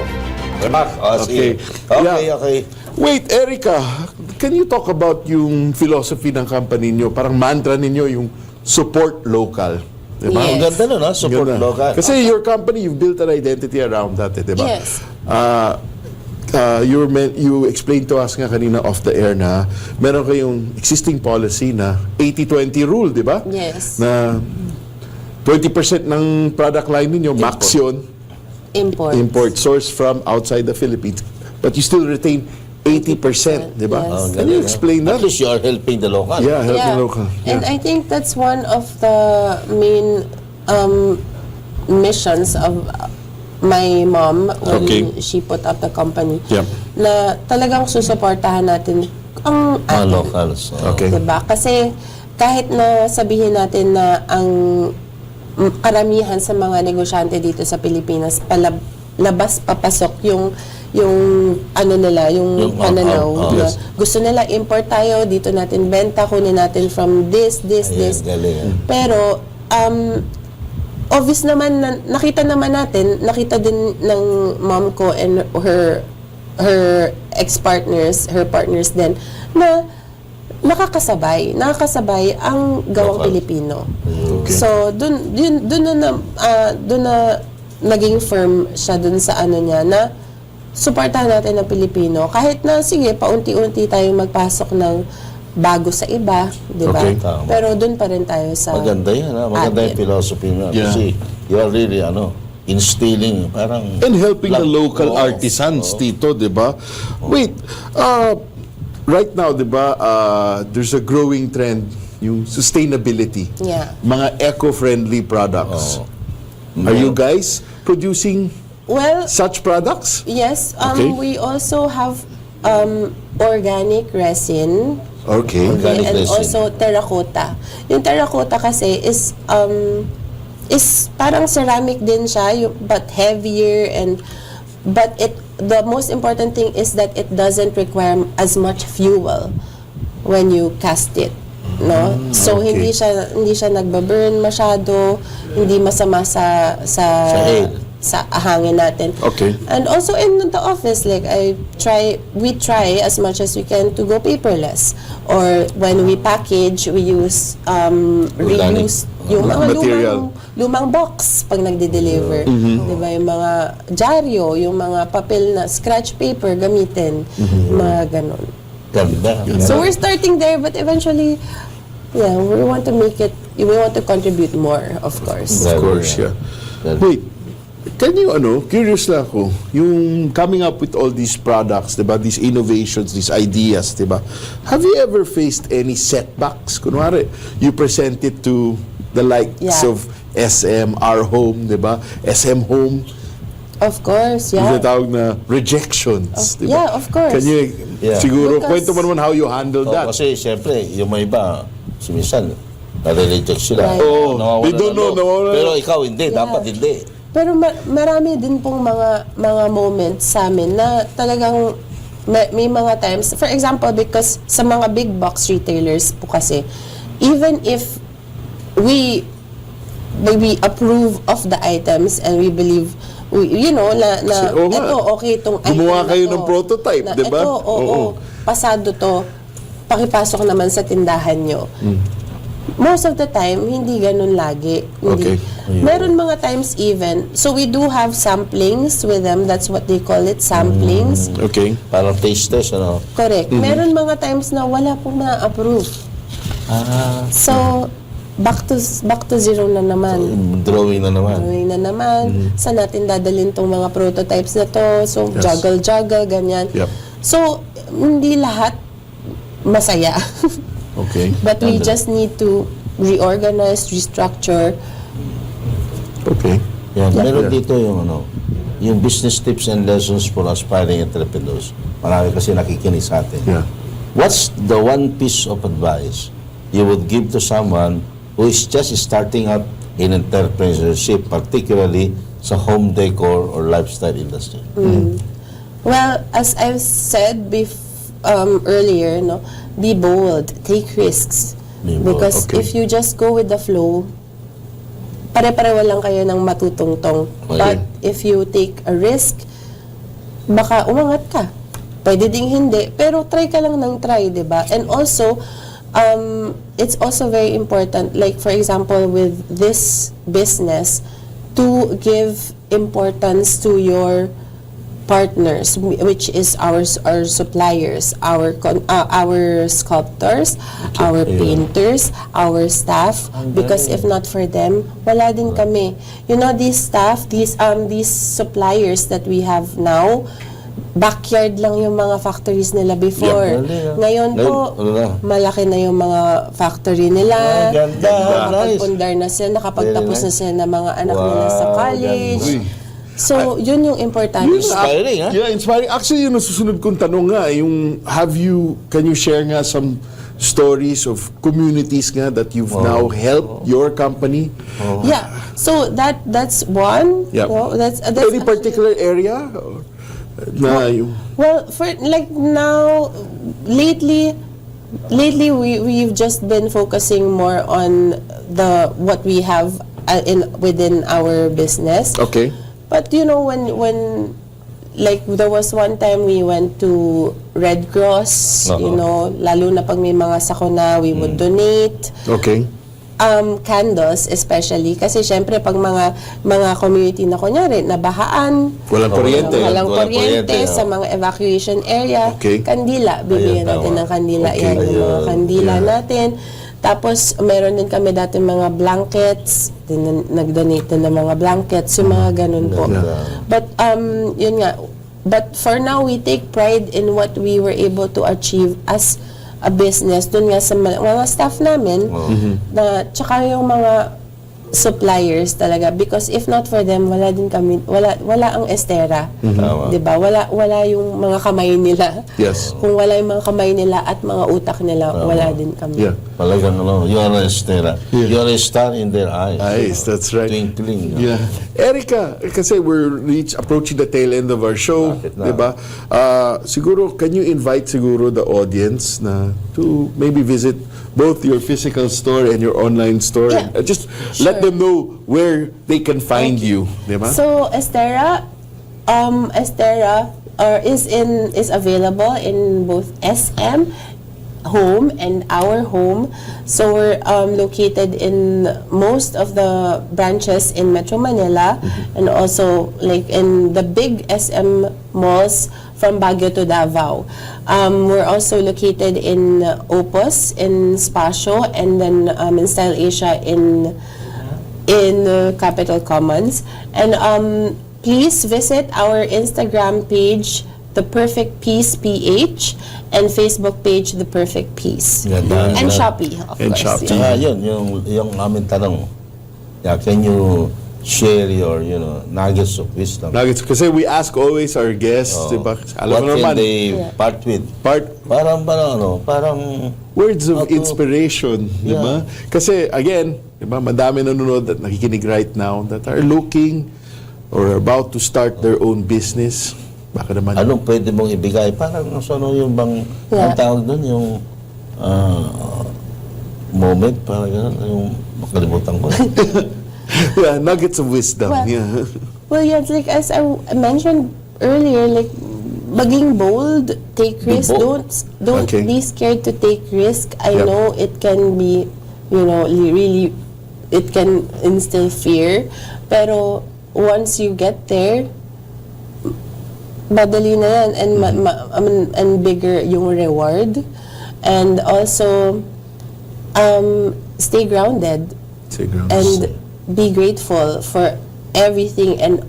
Okay. Okay. Wait, Erica, can you talk about yung philosophy ng company niyo? Parang mantra ninyo yung support local. Diba? Ang ganda nun, support Ganda. local. Kasi your company, you've built an identity around that, diba? Yes. You explained to us nga kanina off the air na meron kayong existing policy na 80-20 rule, di ba? Yes. Na 20% ng product line ninyo, max yun, import source from outside the Philippines. But you still retain 80%, di ba? Yes. Can you explain that? At least you are helping the local. Yeah, helping local. And I think that's one of the main missions of my mom when she put up the company. Yep. Na talagang susuportahan natin ang atin. Locals. Diba? Kasi kahit na sabihin natin na ang karamihan sa mga negosyante dito sa Pilipinas labas papasok yung ano nila, yung pananaw na gusto nila import tayo, dito natin benta, kunin natin from this. Pero obvious naman na nakita din ng mom ko and her partners din na nakakasabay ang gawang Pilipino. So dun na naging firm siya dun sa ano niya na suportahan natin ang Pilipino kahit na sige paunti-unti tayong magpasok ng bago sa iba, di ba? Pero dun pa rin tayo sa maganda yan, maganda yung philosophy mo. Kasi you are really instilling parang and helping the local artisans dito, di ba? Wait, right now, di ba, there's a growing trend, yung sustainability. Mga eco-friendly products. Are you guys producing such products? Yes. We also have organic resin. Organic and resin. also terracotta. Yung terracotta kasi is parang ceramic din siya, but heavier but the most important thing is that it doesn't require as much fuel when you cast it, no? So hindi siya nagba-burn masyado, hindi masama sa hangin natin. And also in the office, like we try as much as we can to go paperless. Or when we package, we use reuse yung mga lumang box pag nagde-deliver. Diba? Yung mga dyaryo, yung mga papel na scratch paper gamitin, mga ganon. So we're starting there, but eventually, we want to contribute more, of course. Of course, Wait, can you, curious lang ako, yung coming up with all these products, diba, these innovations, these ideas, diba, have you ever faced any setbacks? Kunwari, you present it to the likes of SM, Our Home, diba, SM Home. Of course, Yung tawag na rejections, diba? Yeah, of course. Can you, siguro, kwento mo naman how you handle that? Kasi, siyempre, yung may iba, minsan, nare-reject sila. They don't know. Pero ikaw hindi, dapat hindi. Pero marami din pong mga moments sa amin na talagang may mga times, for example, because sa mga big box retailers po kasi, even if we approve of the items and we believe, na ito, okay itong item gumawa kayo na ng prototype, di ba? Ito, pasado to, pakipasok naman sa tindahan nyo. Most of the time, hindi ganun lagi. Meron mga times even, so we do have samplings with them, that's what they call it, samplings. Parang taste test, Correct. Meron mga times na wala pong na-approve. So, back to zero na naman. Drawing na naman. Saan natin dadalhin tong mga prototypes na to? So, juggle, ganyan. So, hindi lahat masaya. But we just need to reorganize, restructure. Meron dito yung business tips and lessons for aspiring entrepreneurs. Marami kasi nakikinig sa atin. What's the one piece of advice you would give to someone who is just starting out in entrepreneurship, particularly sa home decor or lifestyle industry? Well, as I've said earlier, be bold, take risks. Because if you just go with the flow, pare-pareho lang kayo ng matutungtong. But if you take a risk, baka umangat ka. Pwede ding hindi, pero try ka lang ng try, diba? And also, it's also very important, like for example, with this business, to give importance to your partners, which is our suppliers, our sculptors, our painters, our staff, because if not for them, wala din kami. You know, these staff, these suppliers that we have now, backyard lang yung mga factories nila before. Ngayon po, malaki na yung mga factory nila. Nakapagpundar na sila, nakapagtapos na sila ng mga anak nila sa college. So, yun yung importante. Inspiring, ha? Yeah, inspiring. Actually, yun ang susunod kong tanong nga, yung, can you share nga some stories of communities nga that you've now helped your company? Yeah, so that's one. Yeah. That's any particular area? Well, for like now, lately we've just been focusing more on what we have within our business. Okay. But you know, when like there was one time we went to Red Cross, you know, lalo na pag may mga sakuna, we would donate. Okay. Candles especially kasi syempre pag mga community na kunyari nabahaan, walang kuryente sa mga evacuation area, okay. Kandila, bibigyan natin ng kandila, yan yung mga kandila natin. Tapos meron din kami dati mga blankets, nag-donate din ng mga blankets, yung mga ganun po. But yun nga, but for now we take pride in what we were able to achieve as a business dun nga sa mga staff namin na tsaka yung mga suppliers talaga, because if not for them wala din kami, wala ang Estera, 'di ba? Wala yung mga kamay nila. Yes. Kung wala yung mga kamay nila at mga utak nila, wala din kami. Yeah. Talagang you are a Estera. You are a star in their eyes. That's right. Twinkling. Yeah. Erica, kasi we're approaching the tail end of our show, 'di ba? Siguro can you invite siguro the audience na to maybe visit both your physical store and your online store? Yeah. And just let them know where they can find you, di ba? So Estera is available in both SM home and our home. So we're located in most of the branches in Metro Manila, and also like in the big SM malls from Baguio to Davao. We're also located in Opus, in Spasio, and then in Style Asia in Capital Commons. And please visit our Instagram page, The Perfect Piece PH, and Facebook page, The Perfect Piece. And Shopee, of course. Tsaka yun, yung aming tanong, can you share your, nuggets of wisdom? Nuggets, kasi we ask always our guests, diba? Alam mo naman, can they part with? Parang words of inspiration, di ba? Kasi again, di ba, madami nanonood at nakikinig right now that are looking or about to start their own business. Baka naman. Anong pwede mong ibigay? Parang yung bang, ang tawag doon, yung moment, parang gano'n, yung makalimutan ko. Yeah, nuggets of wisdom. Well, it's like as I mentioned earlier, like maging bold, take risk. Don't be scared to take risk. I know it can be, really, it can instill fear. Pero once you get there, madali na yan, and bigger yung reward. And also, stay grounded. And be grateful for everything and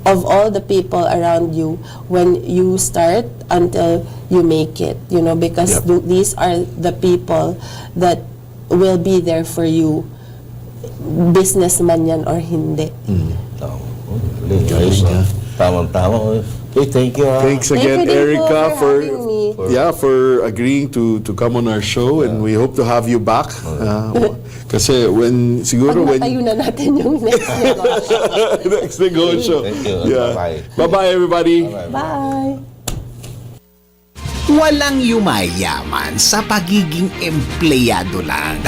of all the people around you when you start until you make it, because these are the people that will be there for you, businessman yan or hindi. Tama. Okay, thank you. Thanks again, Erica, for agreeing to come on our show, and we hope to have you back. Kasi when matayo na natin yung next negosyo. Next negosyo. Thank you. Yeah. Bye-bye, everybody. Bye. Walang yumayaman sa pagiging empleyado lang.